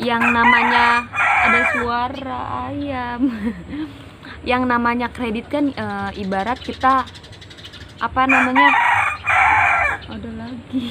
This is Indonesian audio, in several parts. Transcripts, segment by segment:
yang namanya ada suara ayam. Yang namanya kredit kan ibarat kita apa namanya, ada lagi.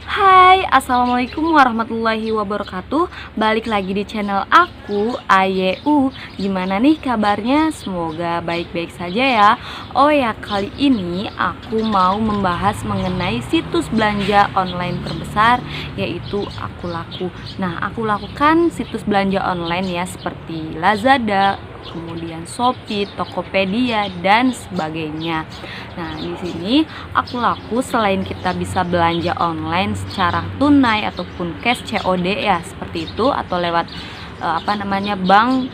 Hai, assalamualaikum warahmatullahi wabarakatuh. Balik lagi di channel aku, Ayu. Gimana nih kabarnya? Semoga baik-baik saja ya. Oh ya, kali ini aku mau membahas mengenai situs belanja online terbesar, yaitu Akulaku. Nah, aku lakukan situs belanja online ya, seperti Lazada, kemudian Shopee, Tokopedia, dan sebagainya. Nah, di sini Akulaku selain kita bisa belanja online secara tunai ataupun cash COD ya, seperti itu, atau lewat bank,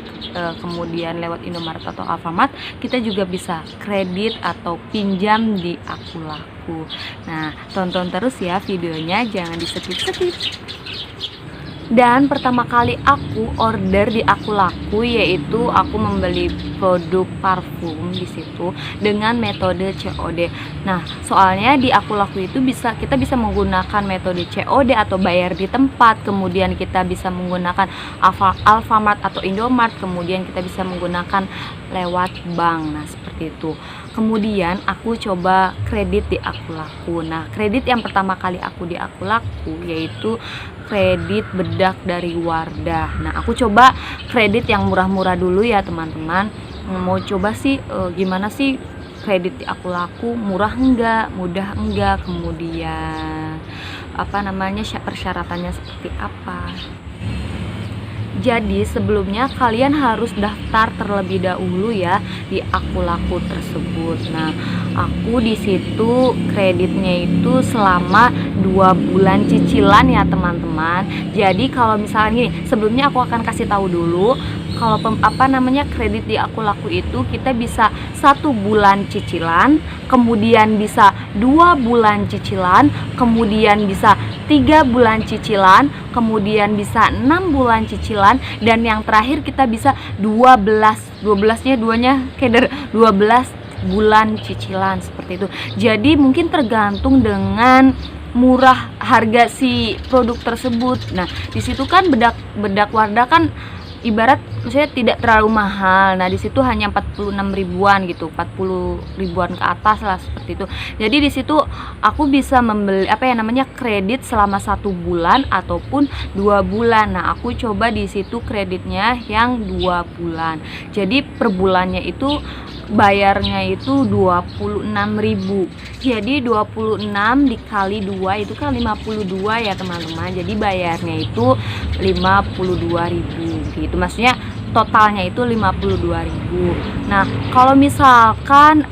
kemudian lewat Indomaret atau Alfamart, kita juga bisa kredit atau pinjam di Akulaku. Nah, tonton terus ya videonya, jangan di skip-skip. Dan pertama kali aku order di Akulaku, yaitu aku membeli produk parfum di situ dengan metode COD. Nah, soalnya di Akulaku itu kita bisa menggunakan metode COD atau bayar di tempat, kemudian kita bisa menggunakan Alfamart atau Indomart, kemudian kita bisa menggunakan lewat bank. Nah, seperti itu. Kemudian aku coba kredit di Akulaku. Nah, kredit yang pertama kali aku di Akulaku yaitu kredit bedak dari Wardah. Nah, aku coba kredit yang murah-murah dulu ya teman-teman. Mau coba sih gimana sih kredit di Akulaku, murah enggak, mudah enggak, kemudian persyaratannya seperti apa. Jadi sebelumnya kalian harus daftar terlebih dahulu ya di Akulaku tersebut. Nah, aku di situ kreditnya itu selama 2 bulan cicilan ya teman-teman. Jadi kalau misalnya gini, sebelumnya aku akan kasih tahu dulu kalau kredit di Akulaku itu kita bisa 1 bulan cicilan, kemudian bisa 2 bulan cicilan, kemudian bisa 3 bulan cicilan, kemudian bisa 6 bulan cicilan, dan yang terakhir kita bisa 12-nya duanya keder 12 bulan cicilan, seperti itu. Jadi mungkin tergantung dengan murah harga si produk tersebut. Nah, di situ kan bedak Wardah kan ibarat maksudnya tidak terlalu mahal. Nah, di situ hanya 46 ribuan gitu, 40 ribuan ke atas lah, seperti itu. Jadi di situ aku bisa membeli kredit selama 1 bulan ataupun 2 bulan. Nah, aku coba di situ kreditnya yang 2 bulan. Jadi per bulannya itu bayarnya itu 26.000. Jadi 26 dikali 2 itu kan 52 ya teman-teman. Jadi bayarnya itu 52.000 gitu. Maksudnya totalnya itu 52.000. Nah, kalau misalkan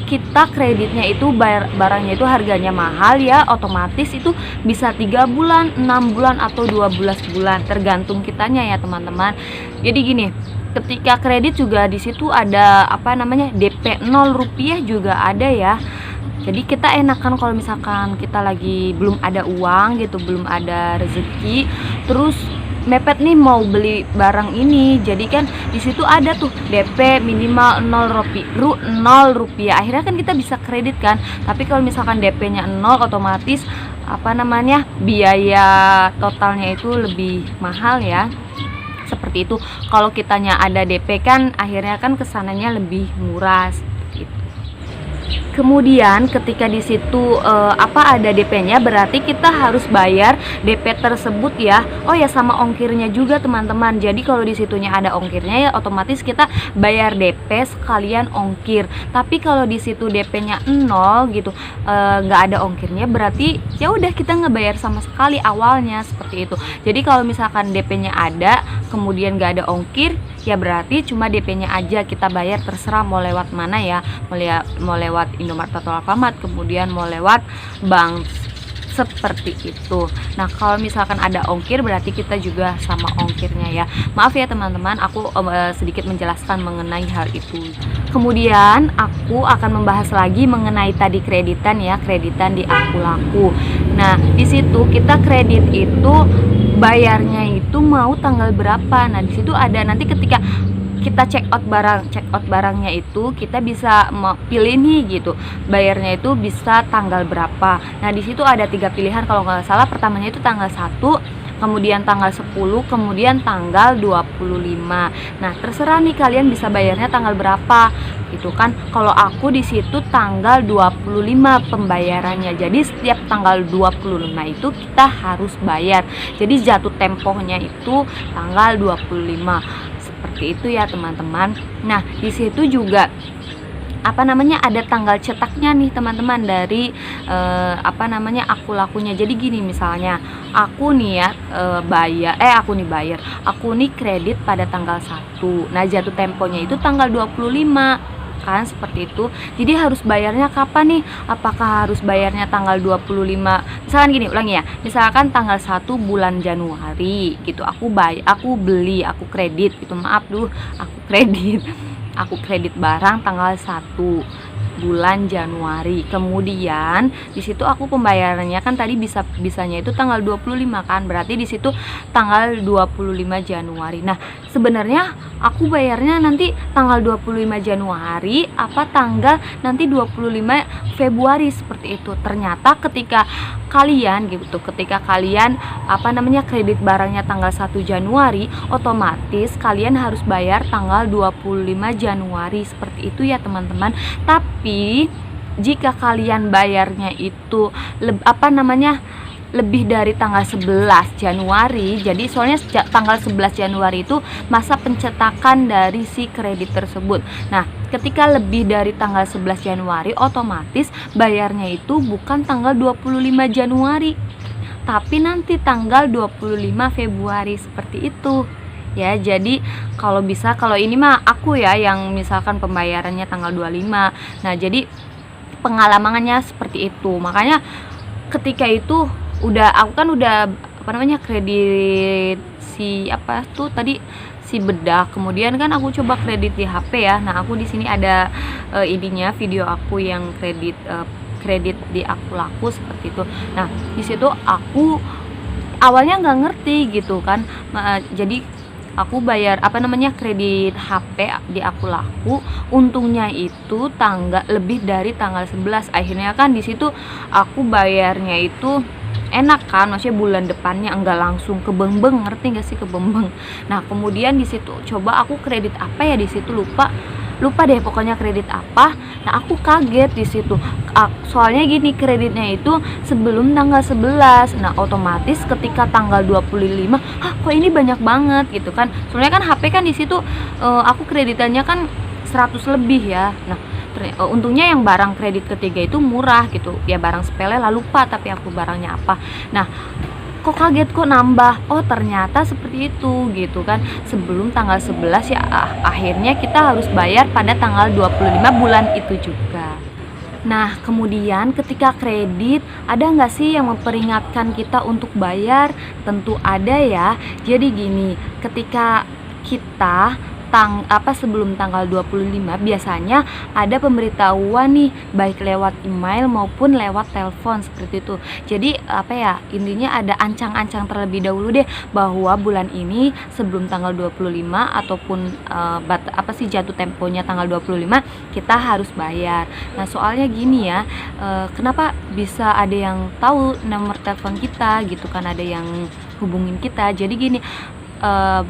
kita kreditnya itu barangnya itu harganya mahal ya, otomatis itu bisa 3 bulan, 6 bulan atau 12 bulan, tergantung kitanya ya teman-teman. Jadi gini, ketika kredit juga di situ ada DP 0 rupiah juga ada ya. Jadi kita enakan kalau misalkan kita lagi belum ada uang gitu, belum ada rezeki, terus mepet nih mau beli barang ini. Jadi kan di situ ada tuh DP minimal 0 rupiah. Akhirnya kan kita bisa kredit kan. Tapi kalau misalkan DP-nya 0, otomatis biaya totalnya itu lebih mahal ya. Seperti itu. Kalau kitanya ada DP kan akhirnya kan kesananya lebih murah. Kemudian ketika di situ ada DP-nya, berarti kita harus bayar DP tersebut ya. Oh ya, sama ongkirnya juga teman-teman. Jadi kalau di situnya ada ongkirnya ya otomatis kita bayar DP sekalian ongkir. Tapi kalau di situ DP-nya 0 gitu, nggak ada ongkirnya, berarti ya udah kita nggak bayar sama sekali awalnya, seperti itu. Jadi kalau misalkan DP-nya ada, kemudian nggak ada ongkir, ya berarti cuma DP-nya aja kita bayar, terserah mau lewat mana ya, mau lewat Indomart atau Alfamart, kemudian mau lewat bank, seperti itu. Nah, kalau misalkan ada ongkir berarti kita juga sama ongkirnya ya. Maaf ya teman-teman, aku sedikit menjelaskan mengenai hal itu. Kemudian aku akan membahas lagi mengenai tadi kreditan ya, kreditan di Akulaku. Nah, di situ kita kredit itu bayarnya itu mau tanggal berapa. Nah, di situ ada nanti ketika kita check out barangnya itu kita bisa pilih nih gitu, bayarnya itu bisa tanggal berapa. Nah di situ ada 3 pilihan kalau nggak salah, pertamanya itu tanggal 1, kemudian tanggal 10, kemudian tanggal 25. Nah terserah nih kalian bisa bayarnya tanggal berapa gitu kan. Kalau aku di situ tanggal 25 pembayarannya, jadi setiap tanggal 25 itu kita harus bayar, jadi jatuh tempohnya itu tanggal 25. Seperti itu ya teman-teman. Nah di situ juga ada tanggal cetaknya nih teman-teman dari aku lakunya. Jadi gini, misalnya aku nih ya aku nih kredit pada tanggal 1. Nah jatuh temponya itu tanggal 25 kan, seperti itu. Jadi harus bayarnya kapan nih? Apakah harus bayarnya tanggal 25? Misalkan gini, ulangi ya. Misalkan tanggal 1 bulan Januari gitu. Aku kredit gitu. Aku kredit barang tanggal 1 bulan Januari. Kemudian di situ aku pembayarannya kan tadi bisanya itu tanggal 25 kan. Berarti di situ tanggal 25 Januari. Nah, sebenarnya aku bayarnya nanti tanggal 25 Januari apa tanggal nanti 25 Februari seperti itu. Ternyata ketika kalian kredit barangnya tanggal 1 Januari, otomatis kalian harus bayar tanggal 25 Januari seperti itu ya teman-teman. Tapi jika kalian bayarnya itu lebih dari tanggal 11 Januari, jadi soalnya tanggal 11 Januari itu masa pencetakan dari si kredit tersebut. Nah, ketika lebih dari tanggal 11 Januari, otomatis bayarnya itu bukan tanggal 25 Januari, tapi nanti tanggal 25 Februari seperti itu. Ya, jadi kalau ini mah aku ya yang misalkan pembayarannya tanggal 25. Nah, jadi pengalamannya seperti itu. Makanya ketika itu aku kan udah kredit si bedak. Kemudian kan aku coba kredit di HP ya. Nah, aku di sini ada video aku yang kredit di Aku Laku seperti itu. Nah, di situ aku awalnya nggak ngerti gitu kan. Jadi aku bayar kredit HP di Aku Laku, untungnya itu lebih dari tanggal 11. Akhirnya kan di situ aku bayarnya itu enak kan, maksudnya bulan depannya enggak langsung kebengbeng, ngerti nggak sih kebengbeng. Nah kemudian di situ coba aku kredit apa ya, di situ lupa deh pokoknya kredit apa. Nah aku kaget di situ, soalnya gini, kreditnya itu sebelum tanggal 11. Nah otomatis ketika tanggal 25, kok ini banyak banget gitu kan. Soalnya kan HP kan di situ aku kreditannya kan 100 lebih ya. Nah untungnya yang barang kredit ketiga itu murah gitu ya, barang sepele lah, lupa tapi aku barangnya apa. Nah kok kaget, kok nambah, oh ternyata seperti itu gitu kan. Sebelum tanggal 11 ya akhirnya kita harus bayar pada tanggal 25 bulan itu juga. Nah kemudian ketika kredit ada nggak sih yang memperingatkan kita untuk bayar? Tentu ada ya. Jadi gini, ketika kita sebelum tanggal 25 biasanya ada pemberitahuan nih, baik lewat email maupun lewat telepon seperti itu. Jadi intinya ada ancang-ancang terlebih dahulu deh bahwa bulan ini sebelum tanggal 25 ataupun jatuh temponya tanggal 25 kita harus bayar. Nah soalnya gini ya, kenapa bisa ada yang tahu nomor telepon kita gitu kan, ada yang hubungin kita. Jadi gini,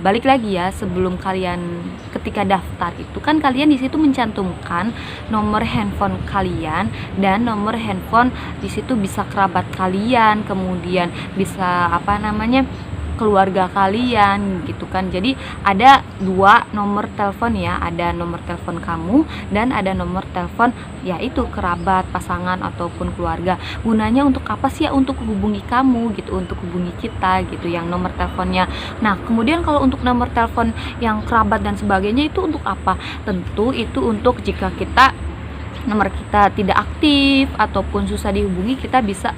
balik lagi ya, sebelum kalian ketika daftar itu kan kalian di situ mencantumkan nomor handphone kalian, dan nomor handphone di situ bisa kerabat kalian, kemudian bisa keluarga kalian gitu kan. Jadi ada 2 nomor telepon ya, ada nomor telepon kamu dan ada nomor telepon yaitu kerabat, pasangan ataupun keluarga. Gunanya untuk apa sih ya? Untuk hubungi kamu gitu, untuk hubungi kita gitu yang nomor teleponnya. Nah kemudian kalau untuk nomor telepon yang kerabat dan sebagainya itu untuk apa? Tentu itu untuk jika nomor kita tidak aktif ataupun susah dihubungi, kita bisa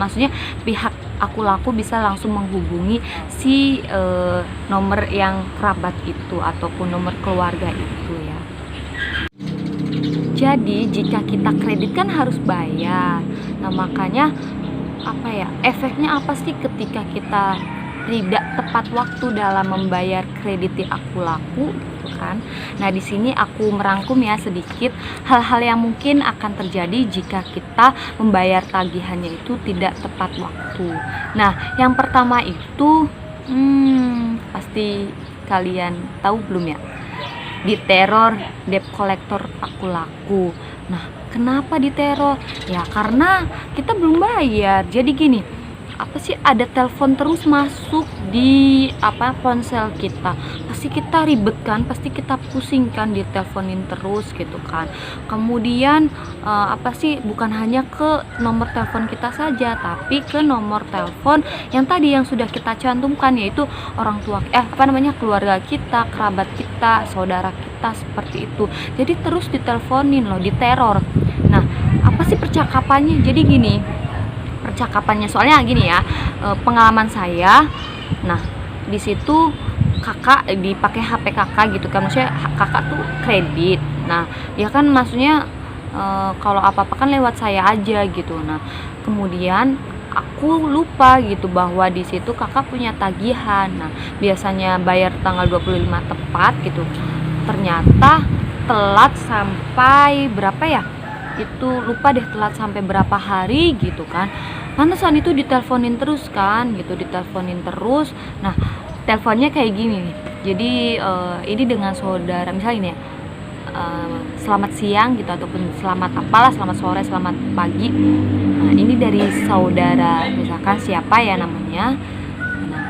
maksudnya pihak Aku Laku bisa langsung menghubungi si nomor yang kerabat itu ataupun nomor keluarga itu ya. Jadi jika kita kredit kan harus bayar. Nah makanya efeknya apa sih ketika kita tidak tepat waktu dalam membayar kredit di Aku Laku gitu. gitu kan. Nah, di sini aku merangkum ya sedikit hal-hal yang mungkin akan terjadi jika kita membayar tagihannya itu tidak tepat waktu. Nah, yang pertama itu pasti kalian tahu belum ya? Diteror debt collector aku laku. Nah, kenapa diteror? Ya karena kita belum bayar. Jadi gini, apa sih, ada telepon terus masuk di ponsel kita, pasti kita ribet kan, pasti kita pusing kan, diteleponin terus gitu kan. Kemudian bukan hanya ke nomor telepon kita saja, tapi ke nomor telepon yang tadi yang sudah kita cantumkan, yaitu orang tua keluarga kita, kerabat kita, saudara kita, seperti itu. Jadi terus diteleponin loh, diteror. Nah, apa sih percakapannya? Jadi gini percakapannya, soalnya gini ya, pengalaman saya. Nah, di situ kakak dipakai HP kakak gitu kan, maksudnya kakak tuh kredit. Nah, ya kan maksudnya kalau apa-apa kan lewat saya aja gitu. Nah, kemudian aku lupa gitu bahwa di situ kakak punya tagihan. Nah, biasanya bayar tanggal 25 tepat gitu, ternyata telat sampai berapa ya, itu lupa deh, telat sampai berapa hari gitu kan. Pantesan itu diteleponin terus kan gitu, diteleponin terus. Nah, teleponnya kayak gini nih. Jadi ini dengan saudara, misalnya ini ya, selamat siang gitu, ataupun selamat sore, selamat pagi. Nah, ini dari saudara, misalkan siapa ya namanya. Nah,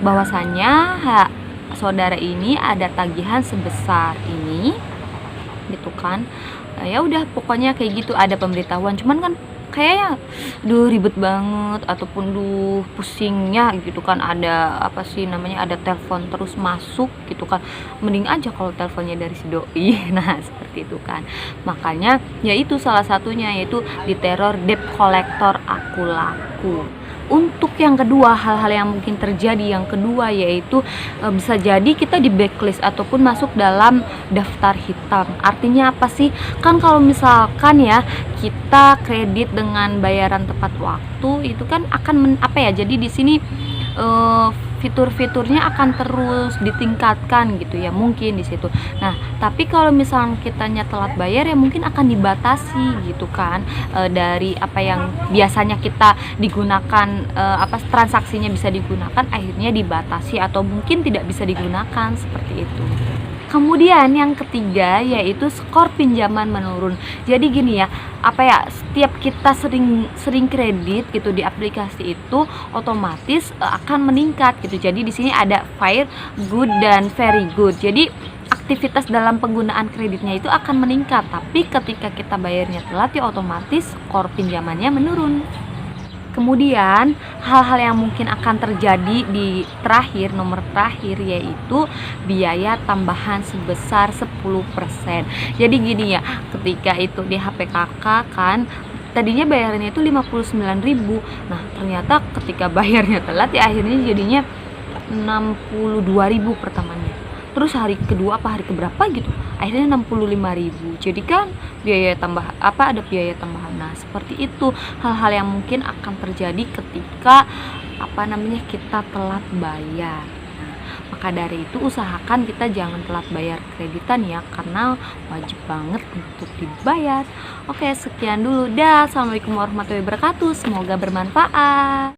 bahwasanya saudara ini ada tagihan sebesar ini gitu kan. Ya udah, pokoknya kayak gitu, ada pemberitahuan. Cuman kan kayaknya ribet banget, ataupun pusingnya gitu kan, ada ada telepon terus masuk gitu kan. Mending aja kalau teleponnya dari si doi. Nah, seperti itu kan. Makanya ya itu salah satunya, yaitu diteror debt collector aku laku. Untuk yang kedua, hal-hal yang mungkin terjadi yang kedua, yaitu bisa jadi kita di blacklist ataupun masuk dalam daftar hitam. Artinya apa sih? Kan kalau misalkan ya kita kredit dengan bayaran tepat waktu, itu kan akan jadi di sini fitur-fiturnya akan terus ditingkatkan gitu ya, mungkin di situ. Nah, tapi kalau misalnya kitanya telat bayar, ya mungkin akan dibatasi gitu kan, dari apa yang biasanya kita digunakan, transaksinya bisa digunakan, akhirnya dibatasi atau mungkin tidak bisa digunakan, seperti itu. Kemudian yang ketiga, yaitu skor pinjaman menurun. Jadi gini ya, setiap kita sering kredit gitu di aplikasi itu, otomatis akan meningkat gitu. Jadi di sini ada fair, good, dan very good. Jadi aktivitas dalam penggunaan kreditnya itu akan meningkat, tapi ketika kita bayarnya telat, ya otomatis skor pinjamannya menurun. Kemudian hal-hal yang mungkin akan terjadi di nomor terakhir, yaitu biaya tambahan sebesar 10%. Jadi gini ya, ketika itu di HP kakak kan tadinya bayarannya itu 59.000. Nah, ternyata ketika bayarnya telat, ya akhirnya jadinya 62.000 pertamanya. Terus hari kedua hari keberapa gitu, akhirnya 65.000. Jadi kan ada biaya tambahan. Nah, seperti itu hal-hal yang mungkin akan terjadi ketika kita telat bayar. Nah, maka dari itu usahakan kita jangan telat bayar kreditan ya, karena wajib banget untuk dibayar. Oke, sekian dulu. Assalamualaikum warahmatullahi wabarakatuh. Semoga bermanfaat.